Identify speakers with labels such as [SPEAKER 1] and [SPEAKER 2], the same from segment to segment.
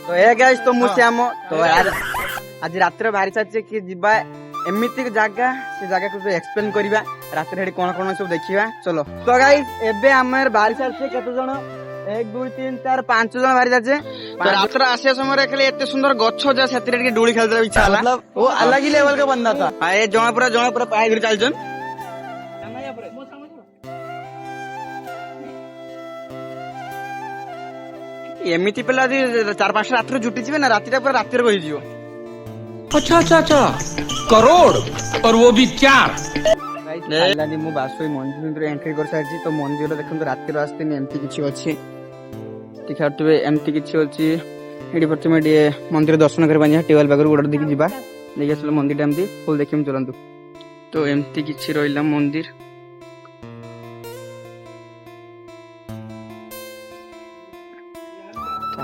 [SPEAKER 1] तो ए गाइस तो मु श्याम तो आज रात्र बाहरी साथी कि जिबा एमिति जगह से जगह को एक्सप्लेन करबा रात्र हेडी कोन कोन सब देखिबा चलो। तो गाइस एबे हमर बाहरी साथी केते जण 1 2 3 4 5 जण बाहरी जाचे। तो रात्र आसे समय खाली एते सुंदर गच्छ जा सेतिर के डोली खेलते इच्छा हला मतलब वो अलग ही लेवल का बंदा था। आ ए जणा पूरा पाए गिर चल जन एमिति पेला 4-5 रात्र जुटी जीवे ना रातिटा पूरा रातिर रही जीवो।
[SPEAKER 2] अच्छा अच्छा अच्छा करोड़ और वो भी 4
[SPEAKER 1] गाइस मु बासोई मंदिर एंट्री कर सारछि। तो मंदिर देखन तो रातिर आस्ते एमती किछि अछि तिखाटबे एमती किछि अछि एडी प्रथमे डे मंदिर दर्शन कर बानी टेबल बागर गोड़ देखि जिबा देखि असले मंदिर एमती फुल देखिम चलंतु। तो एमती किछि रहिला मंदिर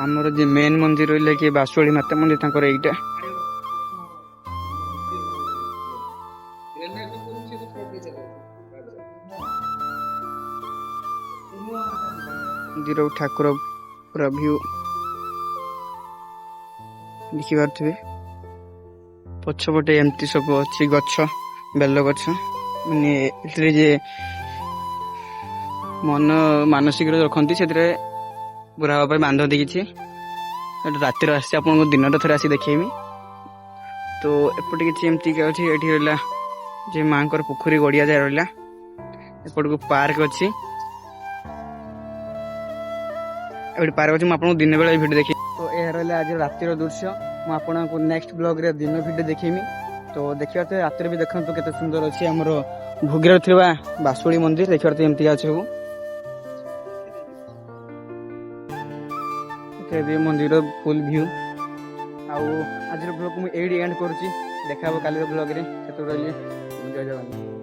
[SPEAKER 1] आमर जे मेन मंदिर रही कि बासुड़ी माता मंदिर तांकर एइटा मंदिर ठाकुर पूरा व्यू देखि पारथिबे। पछपटे एमती सब अछि गच्छ बेल गच्छ माने एतरे जे मन मानसिक रखंती सेतरे बुरा भाई बांध देखी राति आसी आप दिन थे आसी देखेमी। तो एपटे किसी एमती अच्छी ये रहा जे माँ पोखरी गड़िया जाए रहा एपट को पार्क अच्छी पार्क अच्छी मुझे दिन बेला भिडियो देखी। तो यह रहा आज रातिर दृश्य मुझे नेक्स्ट ब्लॉग रे दिन भिडियो देखेमी। तो देखा तो रातिर भी देखो केते सुंदर अच्छी आमर भोगिर बासुड़ी मंदिर देखा तो एमती अच्छे सब मंदिर फुल व्यू आज ब्लॉग मुझे एंड करुँची देखा काली ब्लॉग रे जय जगन्नाथ।